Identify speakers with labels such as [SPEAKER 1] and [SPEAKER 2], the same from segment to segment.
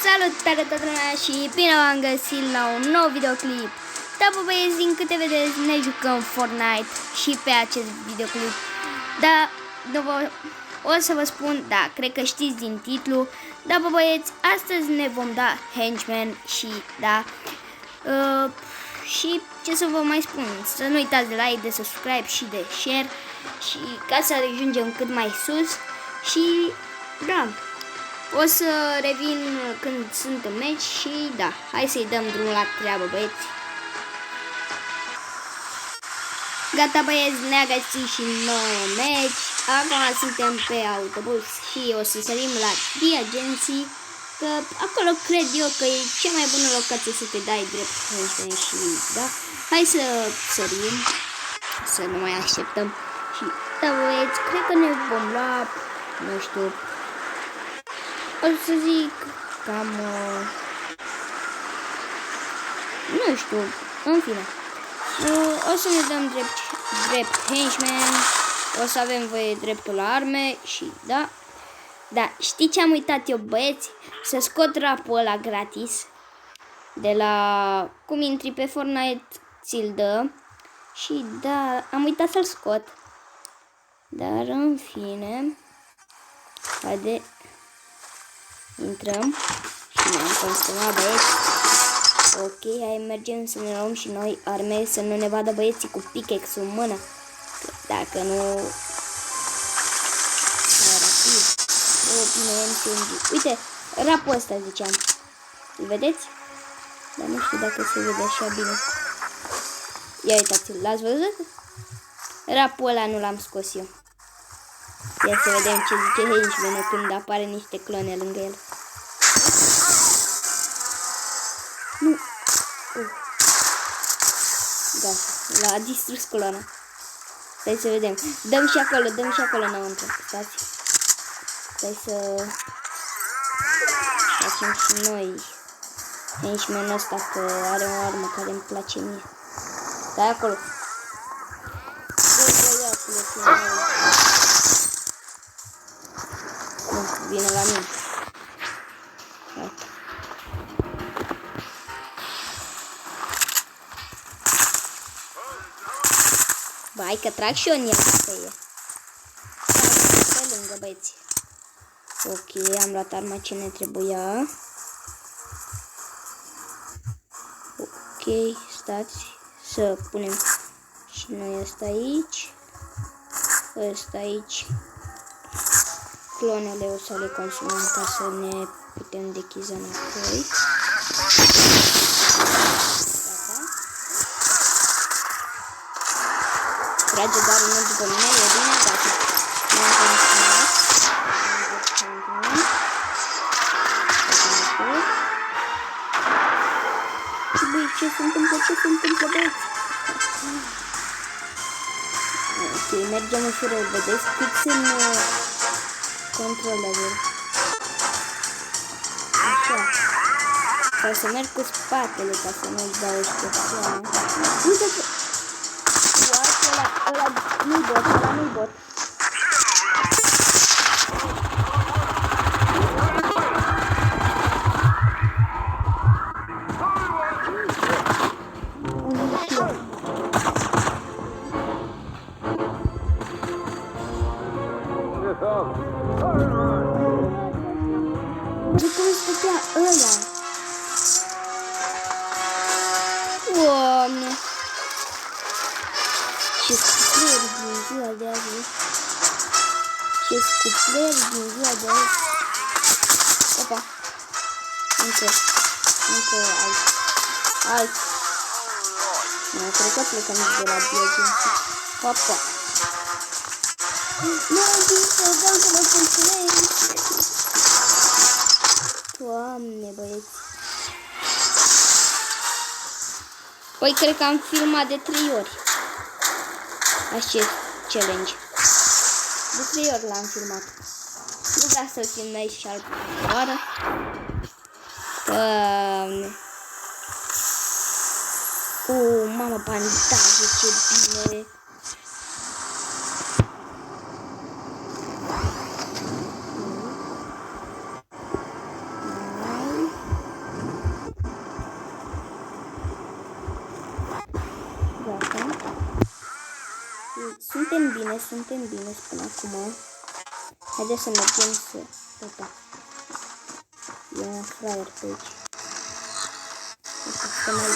[SPEAKER 1] Salutare toată lumea și bine v-am găsit la un nou videoclip. Da, bă, băieți, din câte vedeți, ne jucăm Fortnite și pe acest videoclip. Da, o să vă spun, da, cred că știți din titlu. Da, bă, băieți, astăzi ne vom da Henchman și, da, și ce să vă mai spun, să nu uitați de like, de subscribe și de share și ca să ajungem cât mai sus și, da, o să revin când sunt în meci și da, hai să-i dăm drumul la treabă, băieți. Gata, băieți, ne-a găsit și nouă meci. Acum suntem pe autobuz și o să sărim la The Agency, că acolo cred eu că e cea mai bună locație să te dai drept și da, hai să sărim, să nu mai așteptăm și da, băieți, cred că ne vom lua, nu știu, o să zic cam, nu știu, în fine, o să ne dăm drept henchman, o să avem voie dreptul la arme și da, știi ce am uitat eu, băieți? Să scot rapul ăla gratis de la cum intri pe Fortnite, ți-l dă și da, am uitat să-l scot, dar în fine, haide. Intrăm și ne-am consumat, băieți. Ok, hai, mergem să ne luăm și noi arme, să nu ne vadă băieții cu pickaxe-ul în mână. Că dacă nu... Hai, rapid. O, bine, MCMG. Uite, rapul ăsta ziceam. Îl vedeți? Dar nu știu dacă se vede așa bine. Ia uitați-l, l-ați văzut? Rapul ăla nu l-am scos eu. Ia să vedem ce zice henchman când apare niște clone lângă el. Nu. Gata, l-a distrus clona. Stai să vedem. Dăm și acolo înăuntru. Stați. Stai să facem și noi henchman-ul ăsta, că are o armă care îmi place mie. Stai acolo. Vine la mine. Gata. Hai că trag și eu în el pe e. Pe lângă, băieți. Ok, am luat arma ce ne trebuia. Ok, stați să punem și noi ăsta aici. Ăsta aici. Clonele o să le consumăm ca să ne putem dechiza înapoi. Gata. Trage doar unul după mine, e bine, gata. Ne-am consumat. Și băi, ce se întâmplă, băieți? Ok, mergem ușurel, vedeți? Fix în... controlerul. Așa. Sau să merg cu spatele ca să nu-i dau șterțeană. Uite că... What? Ăla nu-i bot, de cum stătea ăla? Doamne! Ce scupleri din ziua de azi! Ce scupleri din ziua de azi! Opa! Încă alt! Nu, cred că plecăm de la bioagenție. Opa! Nu am zis să dau să mă funcționezi! Doamne, băieți! Păi cred că am filmat de 3 ori acest challenge. De 3 ori l-am filmat. Nu vreau să-l filmez și altă oară. Doamne! Mamă, bandaje, ce bine! bine, suntem bine până acum. Haideți să mergem să... Opa. E un flyer pe aici. Opa, să mai...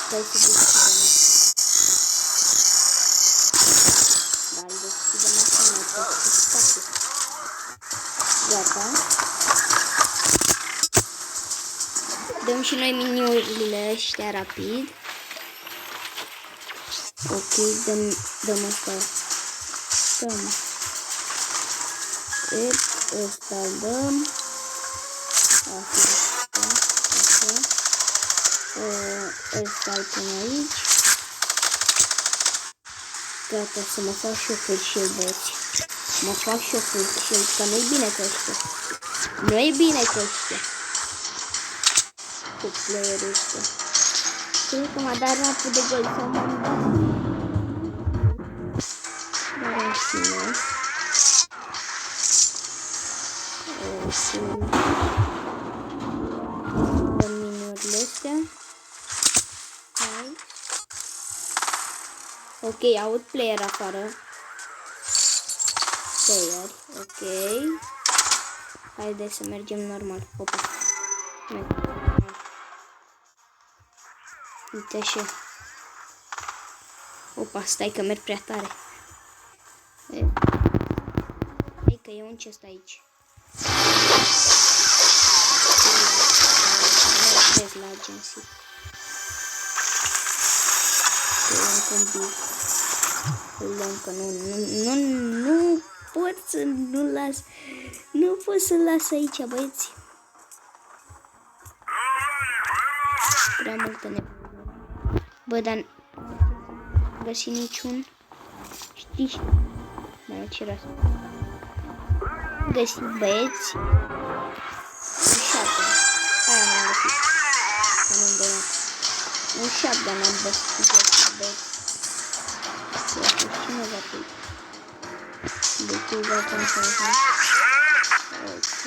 [SPEAKER 1] Stai să deschidem. Da, îl deschidem acum, mai pe spate. Gata. Dăm și noi miniurile ăștia rapid. Ok, dăm asta. Dăm. Ăsta îl dăm. Ăsta îl pun aici. Gata, să mă fac și o fulșel, băieți. Mă fac și o fulșel, că nu-i bine cu ăștia. Nu-i bine cu ăștia. Cu playerul ăsta. Cred că m-a dat rapul de gol sau m-am dat. Dar în fine. Dăm miniurile astea. Ok, aud player afară. Player, ok. Haideți să mergem normal. Opa. Uite așa. Opa, stai că merg prea tare. Hai că e un chest aici. Nu la agency. Îl luăm că nu pot să nu las. Nu pot să-l las aici, băieți. Prea multă nevoie. Bă, dar nu găsi niciun. Știi? Mai ce ras. Găsi băieți. Un shotgun. Aia n-am găsit. Că nu-mi dă. Un shotgun am găsit, băieți. Ia să cine va fi. De ce va fi să fac? Ok,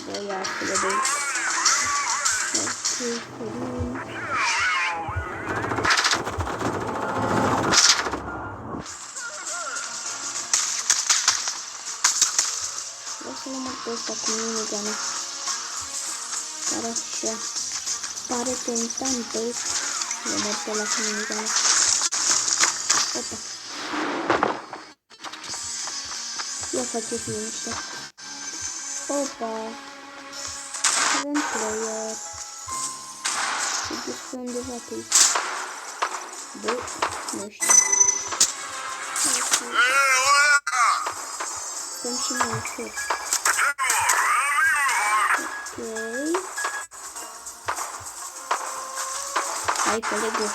[SPEAKER 1] bă, ia acolo de aici. Ok, bun. Vreau să număr pe ăsta cu minigana. Care așa pare tentant, băi. Număr pe ăla cu minigana. Opa. Ia faceți liniște. Opa. Avem player. Se duce undeva pe aici. Bă, nu știu. Stăm și noi ușor. Ok. Hai, colegul.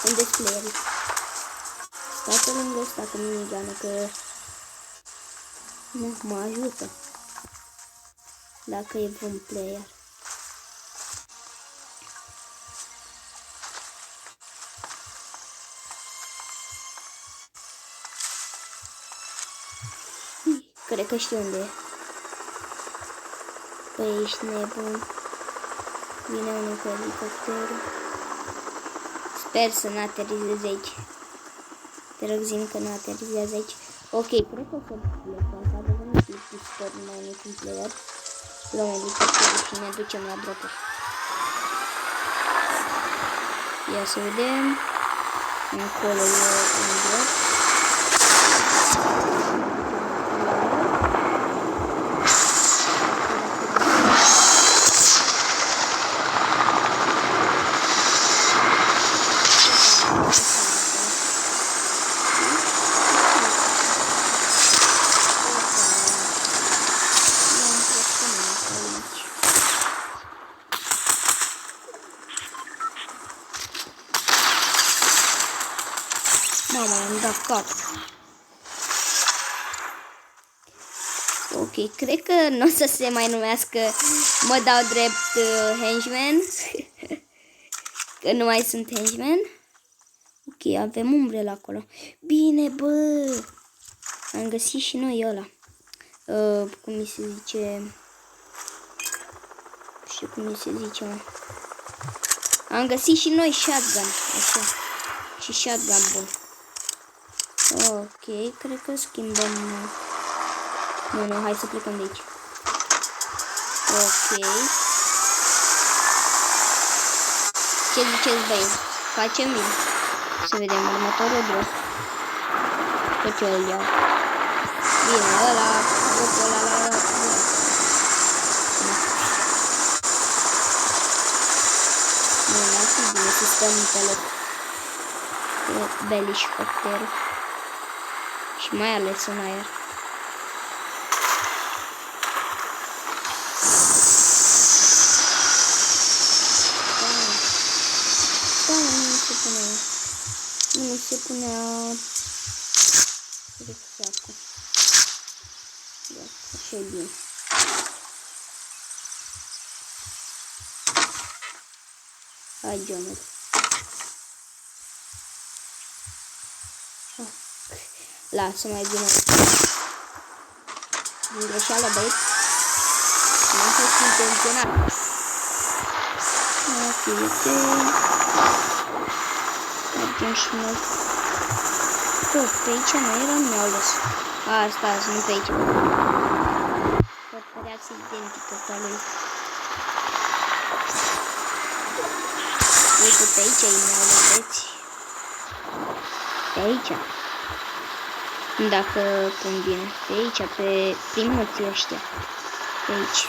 [SPEAKER 1] Unde-s playerii? Stai lângă ăsta cu minigană, că nu mă ajută dacă e un player. Cred că știu unde e. Păi ești nebun. Vine unul cu elicopterul. Sper să nu aterizeze aici. Te rog, zi-mi că nu aterizează aici. Ok, cred că o să plecăm. Să avem un clip de sport mai niciun player. Luăm elicopterul și ne ducem la dropuri. Ia să vedem. Încolo e un drop. Mama, am dat cap. Ok, cred că nu o să se mai numească mă dau drept henchman. Că nu mai sunt henchman. Ok, avem umbrele acolo. Bine, bă! Am găsit și noi ăla. Cum mi se zice... Nu știu cum mi se zice, mă. Am găsit și noi shotgun. Așa. Și shotgun bun. Ok, cred că schimbăm. Nu, hai să plecăm de aici. Ok. Ce ziceți, băi? Facem bine. Să vedem următorul drop. Pe ce îl iau? Bine, ăla, dropul ăla, nu, n-ar fi bine să stăm pe loc. Belișcopterul. Și mai ales în aer. Nu se punea rucsacul. Așa e bine. Hai, John. Lasă mai bine. Din greșeală, băieți. N-am fost intenționat. Ok. Mergem și noi. Bă, pe aici nu era, mi-au lăs. Asta, nu pe aici. Păreați identică ca lui. Uite, pe aici îi mi-au lăs, vedeți? Pe aici. Dacă pun bine. Pe aici, pe primoții ăștia. Pe aici.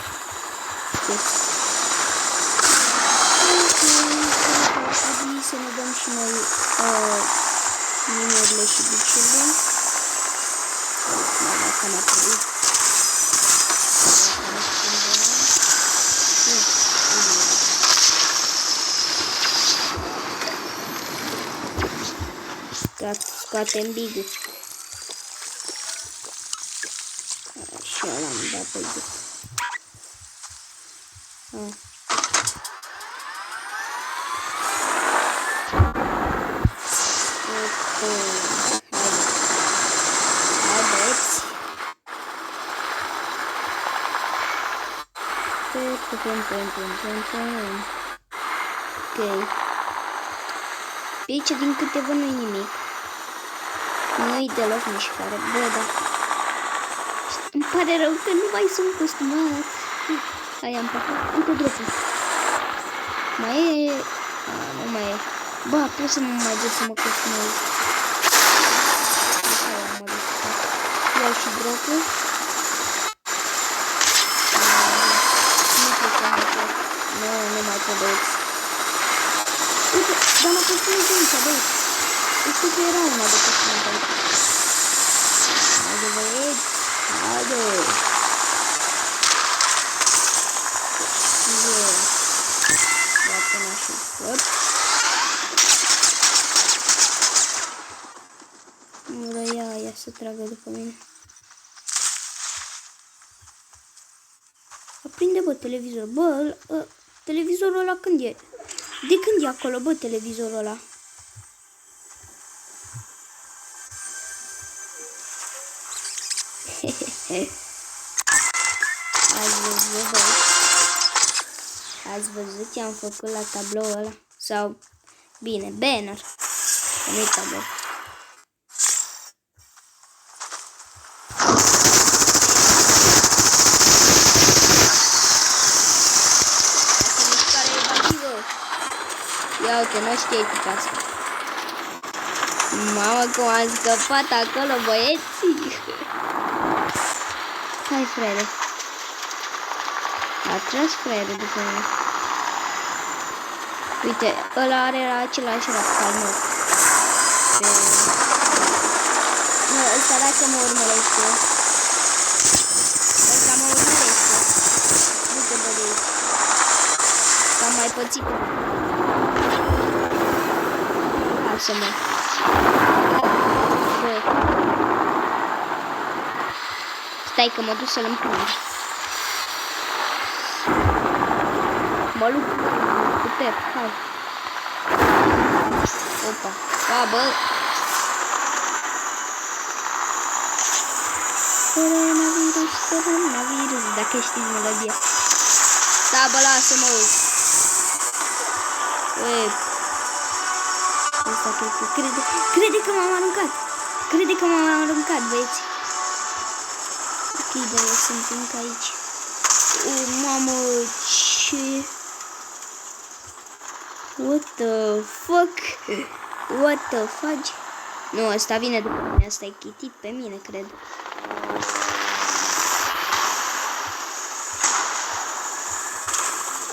[SPEAKER 1] Trebuie să ne dăm și noi minurile și biciurile. Dacă m-a trebuit. Gata, scoatem bigul. Și ăla am dat pe big. Ok. Pe aici, din câte văd, nu-i nimic. Nu-i deloc mișcare. Bă, da. Îmi pare rău că nu mai sunt costumat. Hai, am păcat. Încă dropul. Mai e... nu mai e. Bă, pot să mă mai duc să mă costumez. Iau și dropul. Nu mai trebuie. Uite, dar mă costumez de aici, băi. Știu că era una de costumez de aici. Haide, băieți. Haide. Gata, n-așa. Nu vrea ea să tragă după mine. Aprinde, bă, televizorul. Bă, televizorul ăla când e? De când e acolo, bă, televizorul ăla? Ați văzut ce am făcut la tablou ăla? Sau, bine, banner. Nu-i tablou. Ia uite, nu știu ce asta. Mamă, cum am scăpat acolo, băieții. Hai, frere. A tras frere după mine. Uite, ăla are același rap ca al meu. Nu, ăsta dacă mă urmărește. Ăsta mă urmărește. Du-te, bă, de aici. Am mai pățit. Lasă-mă. Bă. Stai că mă duc să-l împung. Mă lupt cu Pep, hai. Opa, da, bă. Coronavirus, dacă știți melodia. Da, bă, lasă-mă. Asta crede că m-am aruncat. Crede că m-am aruncat, băieți. Ok, băieți, sunt încă aici. Mamă, ce... What the fuck? What the fudge? Nu, asta vine după mine, asta e chitit pe mine, cred.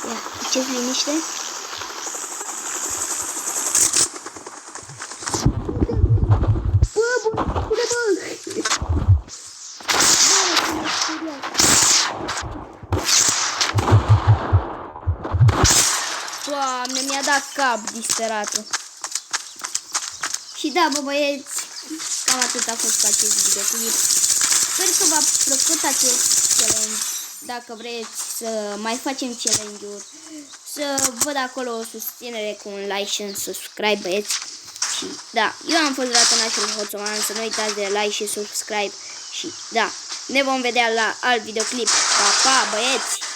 [SPEAKER 1] Ia, ce-ți liniște? Doamne, mi-a dat cap disperatul. Și da, bă, băieți, cam atât a fost cu acest videoclip. Sper că v-a plăcut acest challenge. Dacă vreți să mai facem challenge-uri, să văd acolo o susținere cu un like și un subscribe, băieți. Și da, eu am fost Ratonașul Hoțoman, să nu uitați de like și subscribe. Și da, ne vom vedea la alt videoclip. Pa, pa, băieți!